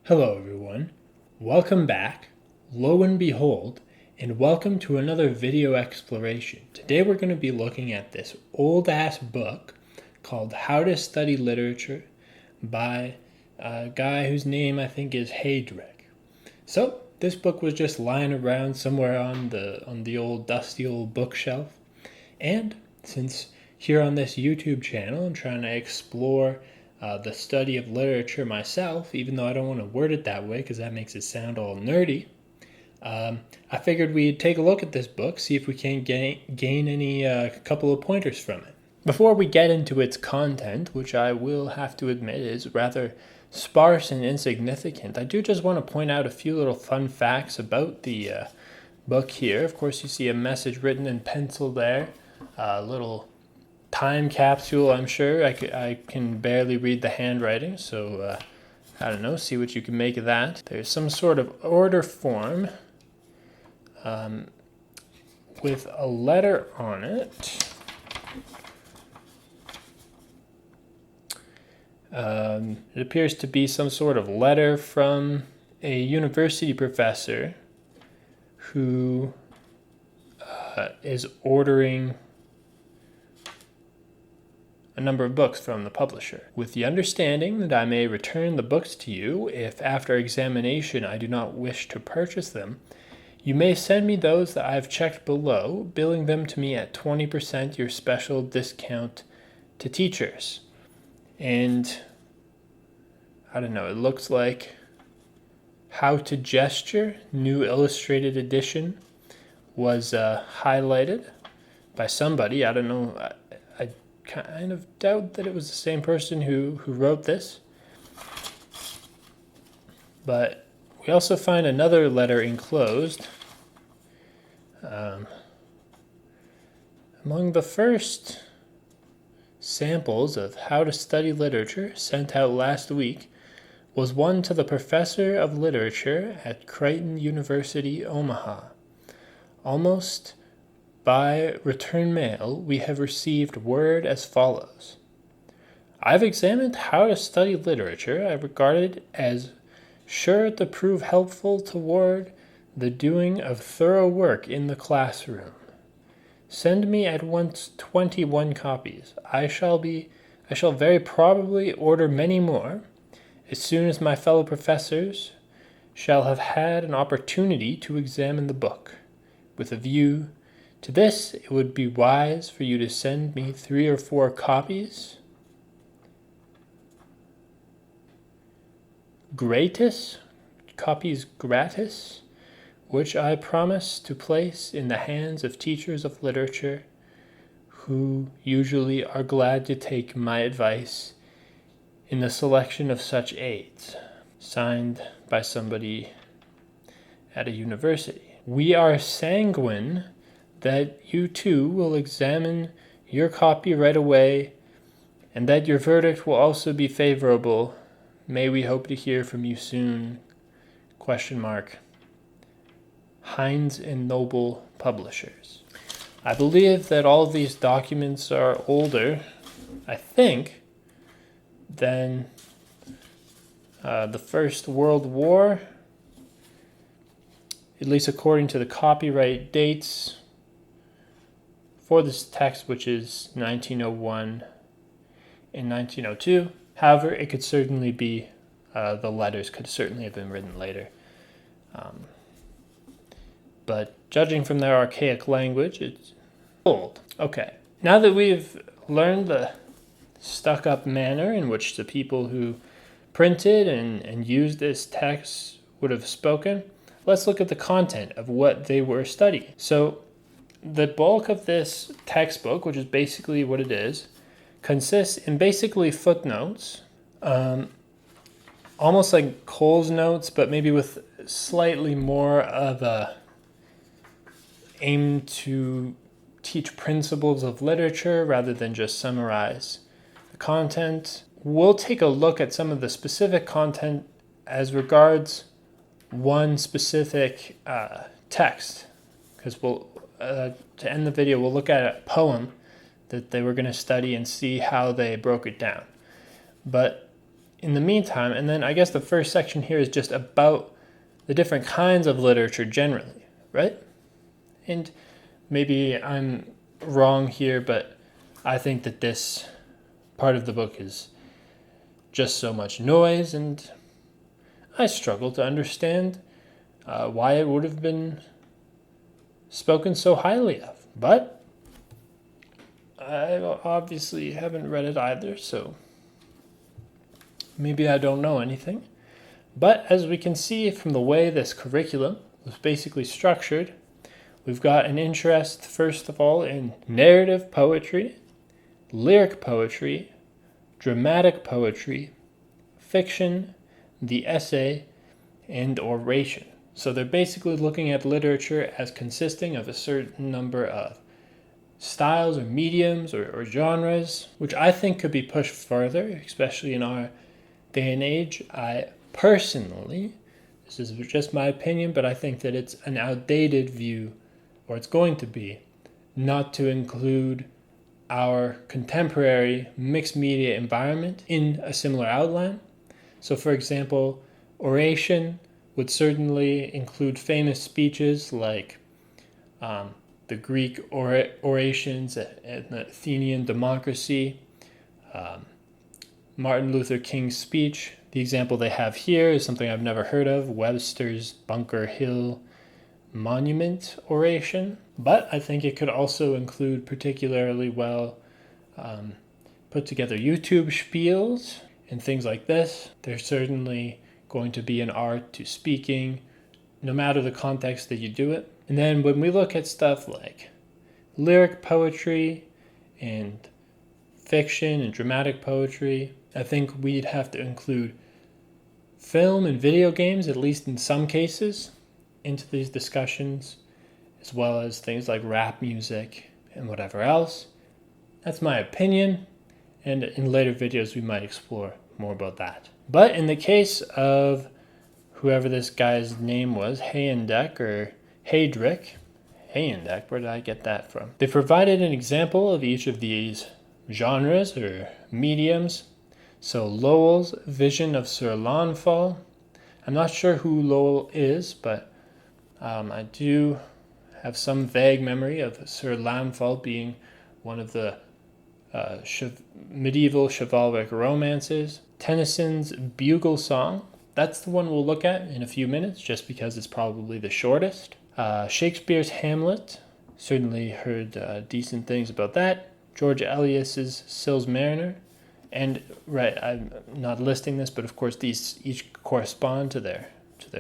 Hello everyone, welcome back, lo and behold, and welcome to another video exploration. Today we're going to be looking at this old-ass book called How to Study Literature by a guy whose name I think is Heydrich. So this book was just lying around somewhere on the old dusty old bookshelf, and since here on this YouTube channel I'm trying to explore the study of literature myself, even though I don't want to word it that way because that makes it sound all nerdy. I figured we'd take a look at this book, see if we can gain any couple of pointers from it. Before we get into its content, which I will have to admit is rather sparse and insignificant, I do just want to point out a few little fun facts about the book here. Of course, you see a message written in pencil there, a little time capsule. I'm sure I can barely read the handwriting, so I don't know, see what you can make of that. There's some sort of order form with a letter on it. It appears to be some sort of letter from a university professor who is ordering a number of books from the publisher, with the understanding that I may return the books to you if after examination I do not wish to purchase them. You may send me those that I have checked below, billing them to me at 20% your special discount to teachers. And I don't know, it looks like How to Gesture, new illustrated edition, was highlighted by somebody. I don't know, I kind of doubt that it was the same person who wrote this. But we also find another letter enclosed. Among the first samples of How to Study Literature sent out last week was one to the Professor of Literature at Creighton University, Omaha. Almost by return mail, we have received word as follows. I've examined How to Study Literature. I regard it as sure to prove helpful toward the doing of thorough work in the classroom. Send me at once 21 copies. I shall very probably order many more as soon as my fellow professors shall have had an opportunity to examine the book. With a view to this, it would be wise for you to send me 3 or 4 copies gratis, which I promise to place in the hands of teachers of literature who usually are glad to take my advice in the selection of such aids. Signed by somebody at a university. We are sanguine that you too will examine your copy right away, and that your verdict will also be favorable. May we hope to hear from you soon? ? Heinz and Noble Publishers. I believe that all of these documents are older, I think, than the First World War, at least according to the copyright dates for this text, which is 1901 and 1902. However, it could certainly be, the letters could certainly have been written later. But judging from their archaic language, it's old. Okay, now that we've learned the stuck-up manner in which the people who printed and used this text would have spoken, let's look at the content of what they were studying. So the bulk of this textbook, which is basically what it is, consists in basically footnotes, almost like Cole's notes, but maybe with slightly more of a aim to teach principles of literature rather than just summarize the content. We'll take a look at some of the specific content as regards one specific text, because we'll to end the video, we'll look at a poem that they were going to study and see how they broke it down. But in the meantime, and then I guess the first section here is just about the different kinds of literature generally, right? And maybe I'm wrong here, but I think that this part of the book is just so much noise, and I struggle to understand why it would have been spoken so highly of. But I obviously haven't read it either, so maybe I don't know anything. But as we can see from the way this curriculum was basically structured, we've got an interest, first of all, in narrative poetry, lyric poetry, dramatic poetry, fiction, the essay, and oration. So they're basically looking at literature as consisting of a certain number of styles or mediums or genres, which I think could be pushed further, especially in our day and age. I personally, this is just my opinion, but I think that it's an outdated view, or it's going to be, not to include our contemporary mixed media environment in a similar outline. So for example, oration would certainly include famous speeches like the Greek orations at the Athenian democracy, Martin Luther King's speech. The example they have here is something I've never heard of, Webster's Bunker Hill Monument oration. But I think it could also include particularly well put together YouTube spiels and things like this. There's certainly going to be an art to speaking, no matter the context that you do it. And then when we look at stuff like lyric poetry and fiction and dramatic poetry, I think we'd have to include film and video games, at least in some cases, into these discussions, as well as things like rap music and whatever else. That's my opinion, and in later videos we might explore more about that. But in the case of whoever this guy's name was, Hayendek or Heydrich, where did I get that from? They provided an example of each of these genres or mediums. So Lowell's Vision of Sir Launfal. I'm not sure who Lowell is, but I do have some vague memory of Sir Launfal being one of the medieval chivalric romances. Tennyson's Bugle Song. That's the one we'll look at in a few minutes, just because it's probably the shortest. Shakespeare's Hamlet. Certainly heard decent things about that. George Eliot's Sils Mariner. And right, I'm not listing this, but of course these each correspond to their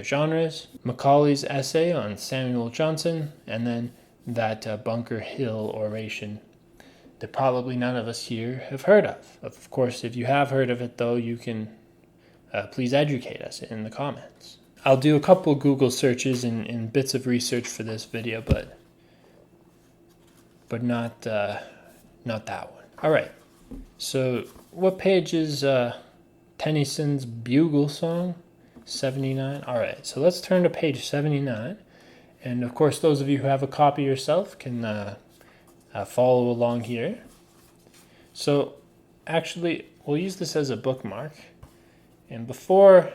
genres. Macaulay's essay on Samuel Johnson, and then that Bunker Hill oration that probably none of us here have heard of. Of course, if you have heard of it, though, you can please educate us in the comments. I'll do a couple Google searches and bits of research for this video, but not that one. All right. So what page is Tennyson's Bugle Song? 79. All right. So let's turn to page 79. And of course, those of you who have a copy yourself can follow along here. So actually, we'll use this as a bookmark. And before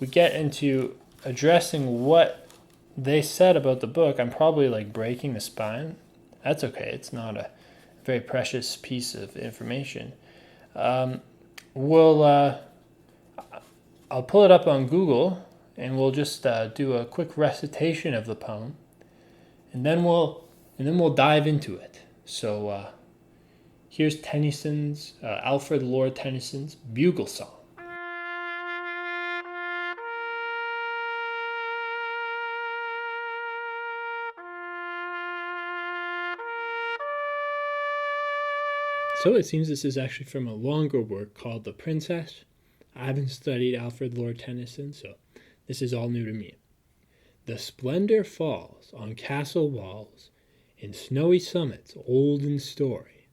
we get into addressing what they said about the book, I'm probably like breaking the spine. That's okay. It's not a very precious piece of information. I'll pull it up on Google, and we'll just do a quick recitation of the poem, and then we'll dive into it. So here's Tennyson's Alfred Lord Tennyson's Bugle Song. So it seems this is actually from a longer work called The Princess. I haven't studied Alfred Lord Tennyson, so this is all new to me. The splendor falls on castle walls, in snowy summits old in story.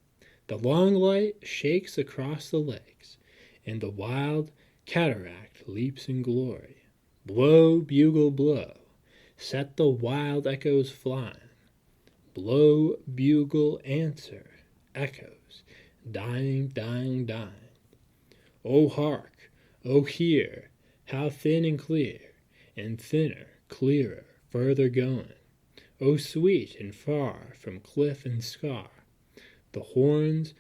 The long light shakes across the lakes, and the wild cataract leaps in glory. Blow, bugle, blow, set the wild echoes flying. Blow, bugle, answer, echoes, dying, dying, dying. Oh, hark, Oh, hear how thin and clear, and thinner, clearer, further going. Oh, sweet and far from cliff and scar, the horns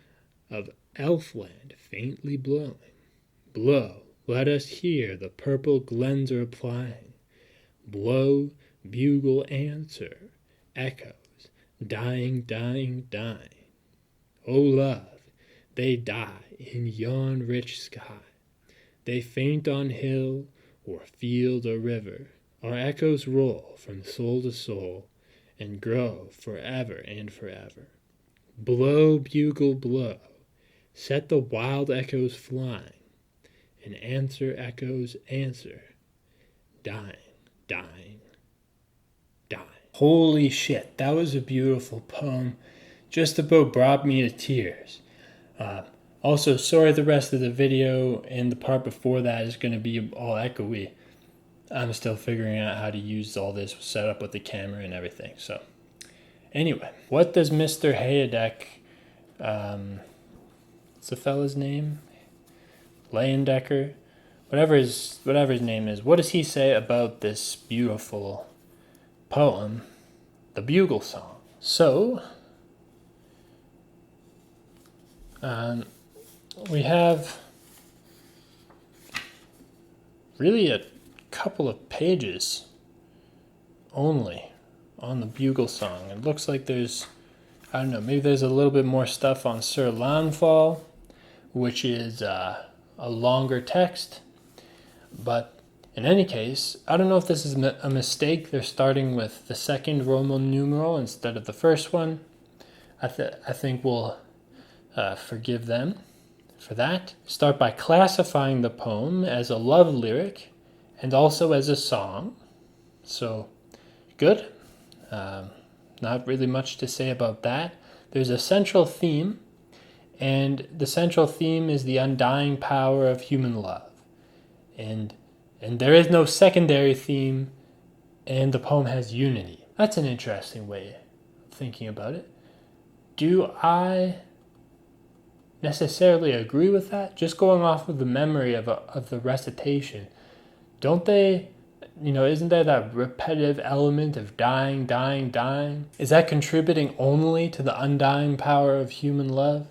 of Elfland faintly blowing. Blow, let us hear the purple glens replying. Blow, bugle, answer, echoes, dying, dying, dying. O love, they die in yon rich sky. They faint on hill or field or river. Our echoes roll from soul to soul and grow forever and forever. Blow, bugle, blow. Set the wild echoes flying, and answer, echoes, answer. Dying, dying, dying. Holy shit, that was a beautiful poem. Just about brought me to tears. Also, sorry the rest of the video and the part before that is going to be all echoey. I'm still figuring out how to use all this setup with the camera and everything. So, anyway, what does Mr. Hayek, what's the fella's name? Leyendecker? Whatever his name is, what does he say about this beautiful poem, the Bugle Song? So, we have really a couple of pages only on the Bugle Song. It looks like there's, I don't know, maybe there's a little bit more stuff on Sir Launfal, which is a longer text. But in any case, I don't know if this is a mistake. They're starting with the second Roman numeral instead of the first one. I think we'll forgive them for that. Start by classifying the poem as a love lyric and also as a song. So, good. Not really much to say about that. There's a central theme, and the central theme is the undying power of human love. And there is no secondary theme, and the poem has unity. That's an interesting way of thinking about it. Do I necessarily agree with that? Just going off of the memory of the recitation, don't they, isn't there that repetitive element of dying, dying, dying? Is that contributing only to the undying power of human love?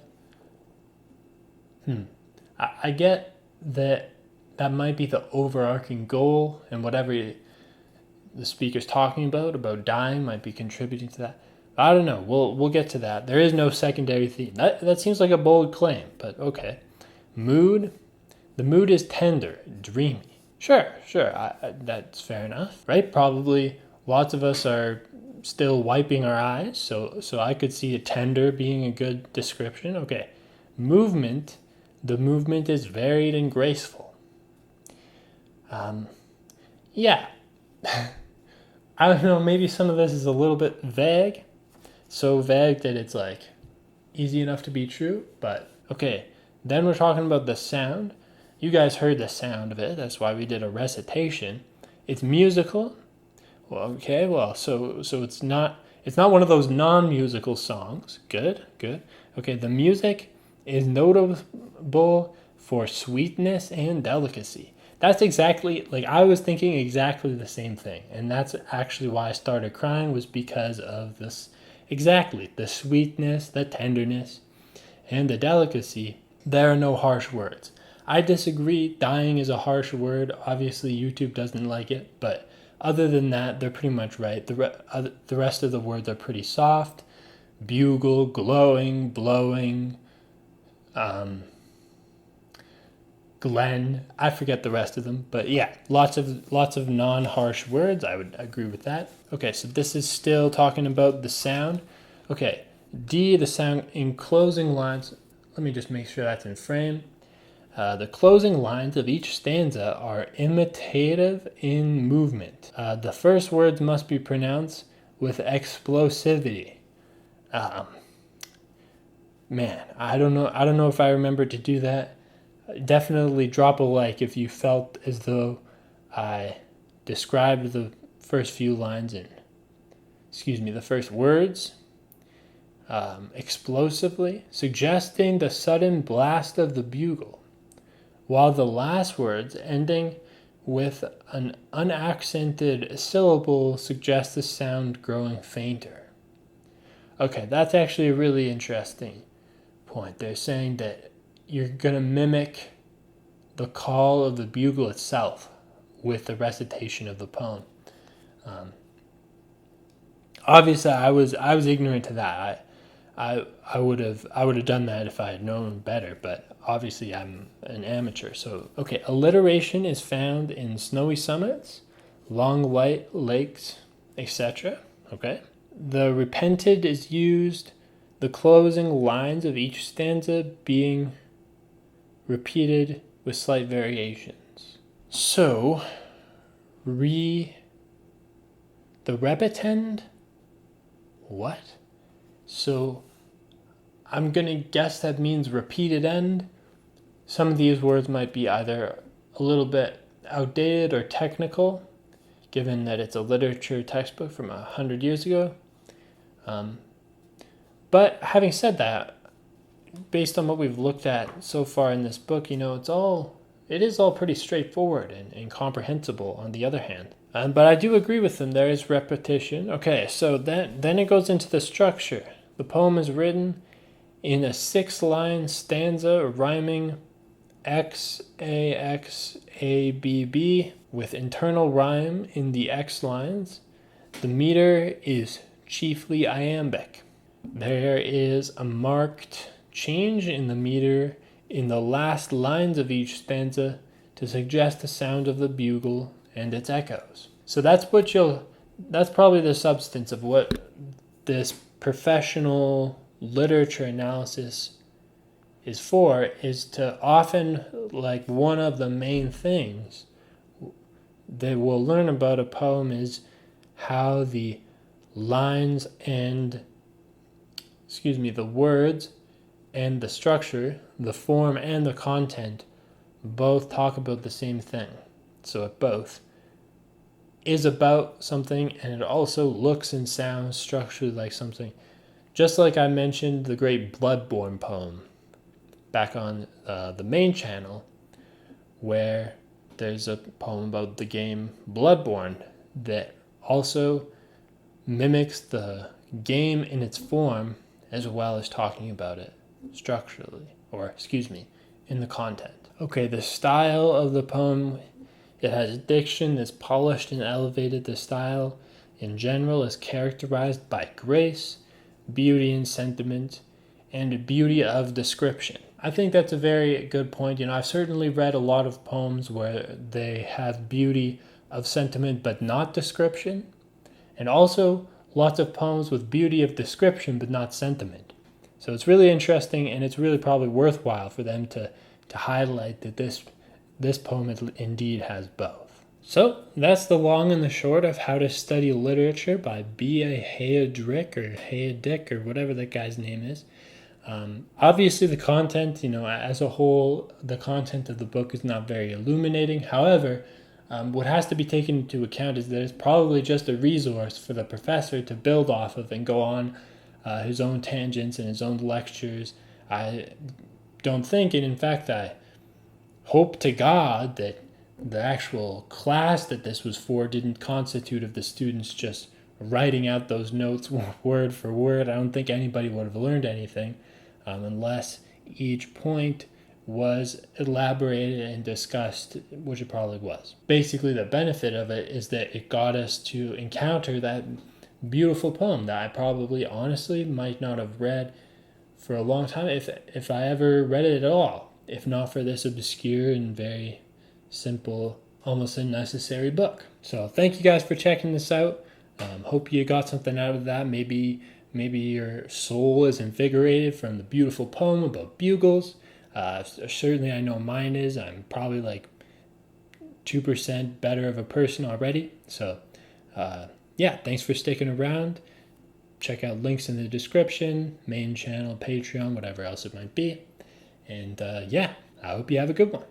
I get that might be the overarching goal, and whatever the speaker's talking about dying might be contributing to that. I don't know. We'll get to that. There is no secondary theme. That seems like a bold claim, but okay. Mood. The mood is tender, dreamy. Sure. That's fair enough, right? Probably lots of us are still wiping our eyes, so I could see a tender being a good description. Okay. Movement. The movement is varied and graceful. Yeah. I don't know, maybe some of this is a little bit vague. So vague that it's like easy enough to be true, but okay. Then we're talking about the sound. You guys heard the sound of it. That's why we did a recitation. It's musical. Well, okay, so it's not one of those non-musical songs. Good. Okay, the music is notable for sweetness and delicacy. That's exactly, I was thinking exactly the same thing. And that's actually why I started crying, was because of this, exactly, the sweetness, the tenderness, and the delicacy. There are no harsh words. I disagree. Dying is a harsh word. Obviously, YouTube doesn't like it. But other than that, they're pretty much right. The rest of the words are pretty soft. Bugle, glowing, blowing, Glen, I forget the rest of them, but yeah, lots of non-harsh words. I would agree with that. Okay, so this is still talking about the sound. Okay, D, the sound in closing lines. Let me just make sure that's in frame. The closing lines of each stanza are imitative in movement. The first words must be pronounced with explosivity. Man, I don't know if I remember to do that. Definitely drop a like if you felt as though I described the first few lines the first words explosively, suggesting the sudden blast of the bugle, while the last words ending with an unaccented syllable suggest the sound growing fainter. Okay, that's actually a really interesting point. They're saying that you're going to mimic the call of the bugle itself with the recitation of the poem. Obviously, I was ignorant to that. I would have done that if I had known better, but obviously I'm an amateur. So okay, alliteration is found in snowy summits, long white lakes, etc. Okay, the repented is used, the closing lines of each stanza being repeated with slight variations. So the repetend. What? So I'm going to guess that means repeated end. Some of these words might be either a little bit outdated or technical, given that it's a literature textbook from 100 years ago. But having said that, based on what we've looked at so far in this book, it is all pretty straightforward and comprehensible on the other hand. But I do agree with them. There is repetition. Okay, so then it goes into the structure. The poem is written in a 6-line stanza rhyming X, A, X, A, B, B with internal rhyme in the X lines. The meter is chiefly iambic. There is a marked change in the meter in the last lines of each stanza to suggest the sound of the bugle and its echoes. So that's probably the substance of what this professional literature analysis is for, is to often, like, one of the main things that we'll learn about a poem is how the lines and the words and the structure, the form and the content both talk about the same thing. So it both is about something and it also looks and sounds structurally like something. Just like I mentioned the great Bloodborne poem back on the main channel, where there's a poem about the game Bloodborne that also mimics the game in its form as well as talking about it structurally, in the content. Okay, the style of the poem, it has diction that's polished and elevated. The style in general is characterized by grace, beauty and sentiment, and beauty of description. I think that's a very good point. I've certainly read a lot of poems where they have beauty of sentiment but not description, and also lots of poems with beauty of description but not sentiment. So it's really interesting, and it's really probably worthwhile for them to highlight that this poem indeed has both. So that's the long and the short of How to Study Literature by B.A. Haydick or whatever that guy's name is. Obviously the content, as a whole, the content of the book is not very illuminating. However, what has to be taken into account is that it's probably just a resource for the professor to build off of and go on his own tangents and his own lectures. I don't think, and in fact I hope to God that the actual class that this was for didn't constitute of the students just writing out those notes word for word. I don't think anybody would have learned anything unless each point was elaborated and discussed, which it probably was. Basically, the benefit of it is that it got us to encounter that beautiful poem that I probably honestly might not have read for a long time if I ever read it at all, if not for this obscure and very simple, almost unnecessary book. So thank you guys for checking this out. Hope you got something out of that. Maybe your soul is invigorated from the beautiful poem about bugles. Certainly I know mine is. I'm probably like 2% better of a person already. So thanks for sticking around. Check out links in the description, main channel, Patreon, whatever else it might be. And I hope you have a good one.